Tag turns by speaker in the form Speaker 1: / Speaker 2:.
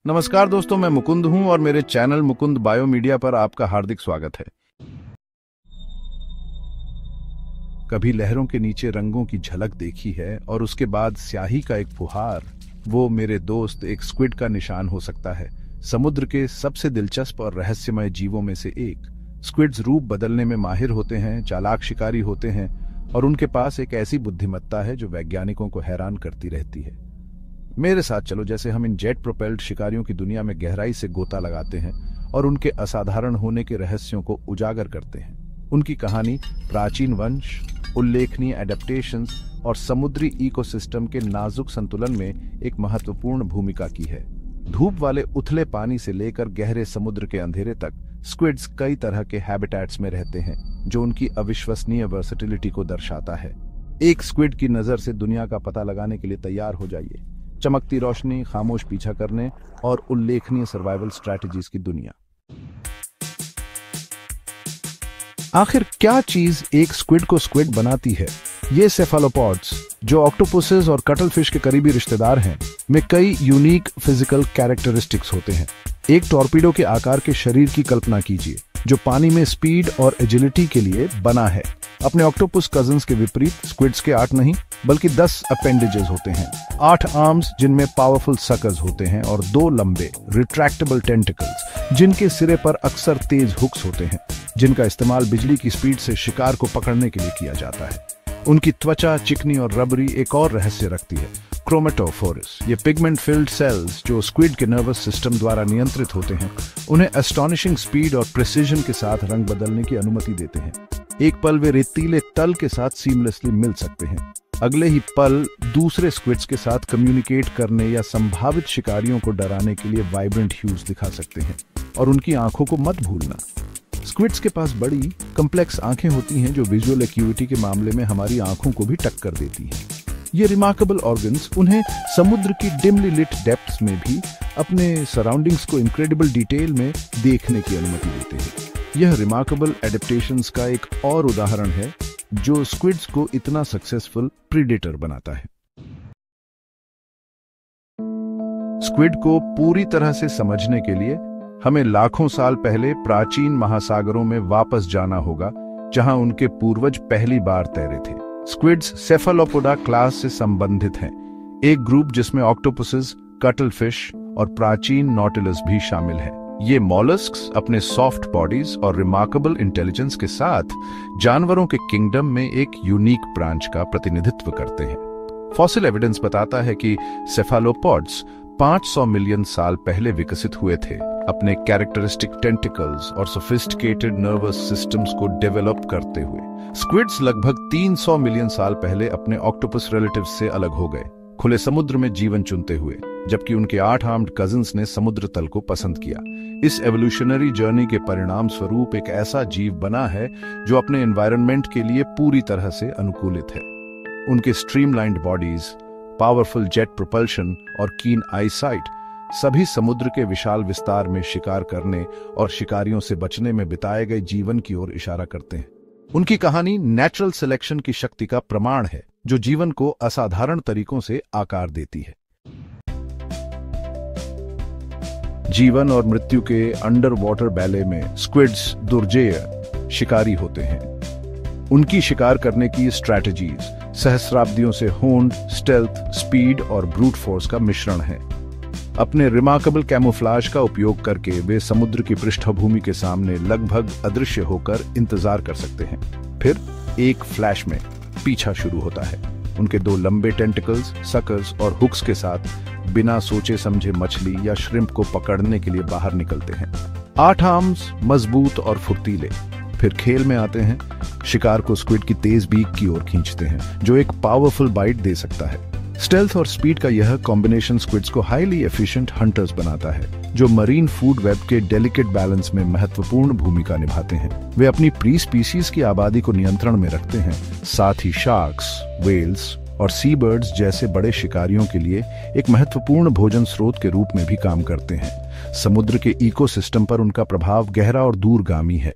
Speaker 1: नमस्कार दोस्तों, मैं मुकुंद हूं और मेरे चैनल मुकुंद बायो मीडिया पर आपका हार्दिक स्वागत है। कभी लहरों के नीचे रंगों की झलक देखी है और उसके बाद स्याही का एक फुहार? वो मेरे दोस्त एक स्क्विड का निशान हो सकता है, समुद्र के सबसे दिलचस्प और रहस्यमय जीवों में से एक। स्क्विड्स रूप बदलने में माहिर होते हैं, चालाक शिकारी होते हैं और उनके पास एक ऐसी बुद्धिमत्ता है जो वैज्ञानिकों को हैरान करती रहती है। मेरे साथ चलो, जैसे हम इन जेट प्रोपेल्ड शिकारियों की दुनिया में गहराई से गोता लगाते हैं और उनके असाधारण होने के रहस्यों को उजागर करते हैं। उनकी कहानी प्राचीन वंश, उल्लेखनीय एडेप्टेशंस और समुद्री इकोसिस्टम के नाजुक संतुलन में एक महत्वपूर्ण भूमिका की है। धूप वाले उथले पानी से लेकर गहरे समुद्र के अंधेरे तक स्क्विड्स कई तरह के हैबिटेट्स में रहते हैं, जो उनकी अविश्वसनीय वर्सेटिलिटी को दर्शाता है। एक स्क्विड की नजर से दुनिया का पता लगाने के लिए तैयार हो जाइए। चमकती रोशनी, खामोश पीछा करने और उल्लेखनीय सर्वाइवल स्ट्रैटेजीज की दुनिया। आखिर क्या चीज एक स्क्विड को स्क्विड बनाती है? ये सेफालोपॉड्स, जो ऑक्टोपसेस और कटलफिश के करीबी रिश्तेदार हैं, में कई यूनिक फिजिकल कैरेक्टरिस्टिक्स होते हैं। एक टॉर्पीडो के आकार के शरीर की कल्पना कीजिए, जो पानी में स्पीड और एजिलिटी के लिए बना है। अपने ऑक्टोपस कजन्स के विपरीत स्क्विड्स के 8 नहीं बल्कि 10 अपेंडेजेस होते हैं। 8 आर्म्स जिनमें पावरफुल सकर्स होते हैं और 2 लंबे रिट्रैक्टेबल टेंटिकल्स जिनके सिरे पर अक्सर तेज हुक्स होते हैं, जिनका इस्तेमाल बिजली की स्पीड से शिकार को पकड़ने के लिए किया जाता है। उनकी त्वचा चिकनी और रबरी एक और रहस्य रखती है, क्रोमेटोफोरस। ये पिगमेंट फिल्ड सेल्स जो स्क्विड के नर्वस सिस्टम द्वारा नियंत्रित होते हैं, उन्हें एस्टोनिशिंग स्पीड और प्रिसिजन के साथ रंग बदलने की अनुमति देते हैं। एक पल वे रेतीले तल के साथ सीमलेसली मिल सकते हैं, अगले ही पल दूसरे स्क्विड्स के साथ कम्युनिकेट करने या संभावित शिकारियों को डराने के लिए वाइब्रेंट ह्यूज दिखा सकते हैं। और उनकी आंखों को मत भूलना, स्क्विड्स के पास बड़ी कॉम्प्लेक्स आंखें होती हैं जो विजुअल एक्यूटी के मामले में हमारी आंखों को भी टक्कर देती हैं। ये रिमार्केबल ऑर्गन्स उन्हें समुद्र की डिमली लिट डेप्थ्स में भी अपने सराउंडिंग्स को इनक्रेडिबल डिटेल में देखने की अनुमति देते हैं। यह रिमार्केबल एडेप्टेशंस का एक और उदाहरण है जो स्क्विड्स को इतना सक्सेसफुल प्रीडेटर बनाता है। स्क्विड को पूरी तरह से समझने के लिए हमें लाखों साल पहले प्राचीन महासागरों में वापस जाना होगा, जहां उनके पूर्वज पहली बार तैरे थे। स्क्विड्स सेफालोपोडा क्लास से संबंधित हैं, एक ग्रुप जिसमें ऑक्टोपसेस, कटलफिश और प्राचीन नॉटिलस भी शामिल है। ये मॉलस्क्स अपने सॉफ्ट बॉडीज और रिमार्केबल इंटेलिजेंस के साथ जानवरों के किंगडम में एक यूनिक ब्रांच का प्रतिनिधित्व करते हैं। फॉसिल एविडेंस बताता है कि सेफालोपॉड्स 500 मिलियन साल पहले विकसित हुए थे, अपने कैरेक्टरिस्टिक टेंटिकल्स और सोफिस्टिकेटेड नर्वस सिस्टम्स को डेवलप करते हुए। स्क्विड्स लगभग 300 मिलियन साल पहले अपने ऑक्टोपस रिलेटिव्स से अलग हो गए, खुले समुद्र में जीवन चुनते हुए, जबकि उनके 8 आर्म्ड कजिन्स ने समुद्र तल को पसंद किया। इस एवोल्यूशनरी जर्नी के परिणाम स्वरूप एक ऐसा जीव बना है जो अपने एनवायरनमेंट के लिए पूरी तरह से अनुकूलित है। उनके streamlined bodies, powerful jet propulsion और कीन आईसाइट सभी समुद्र के विशाल विस्तार में शिकार करने और शिकारियों से बचने में बिताए गए जीवन की ओर इशारा करते हैं। उनकी कहानी नेचुरल सिलेक्शन की शक्ति का प्रमाण है, जो जीवन को असाधारण तरीकों से आकार देती है। जीवन और मृत्यु के अंडर वाटर बैले में स्क्विड्स दुर्जेय शिकारी होते हैं। उनकी शिकार करने की स्ट्रैटेजीज सहस्राब्दियों से होंड, स्टेल्थ, स्पीड और ब्रूट फोर्स का मिश्रण है। अपने रिमार्केबल कैमोफ्लाज का उपयोग करके वे समुद्र की पृष्ठभूमि के सामने लगभग अदृश्य होकर इंतजार कर सकते हैं। फिर एक फ्लैश में पीछा शुरू होता है। उनके 2 लंबे टेंटिकल्स, सकर्स और हुक्स के साथ बिना सोचे समझे मछली या श्रिम्प को पकड़ने के लिए बाहर निकलते हैं। 8 आर्म्स मजबूत और फुर्तीले। फिर खेल में आते हैं, शिकार को स्क्विड की तेज बीक की ओर खींचते हैं, जो एक पावरफुल बाइट दे सकता है। स्टेल्थ और स्पीड का यह कॉम्बिनेशन स्क्विड्स को हाईली एफिशिएंट हंटर्स बनाता है, जो मरीन फूड वेब के डेलिकेट बैलेंस में महत्वपूर्ण भूमिका निभाते हैं। वे अपनी प्री स्पीसीज की आबादी को नियंत्रण में रखते हैं, साथ ही शार्क्स, वेल्स और सी बर्ड्स जैसे बड़े शिकारियों के लिए एक महत्वपूर्ण भोजन स्रोत के रूप में भी काम करते हैं। समुद्र के इकोसिस्टम पर उनका प्रभाव गहरा और दूरगामी है।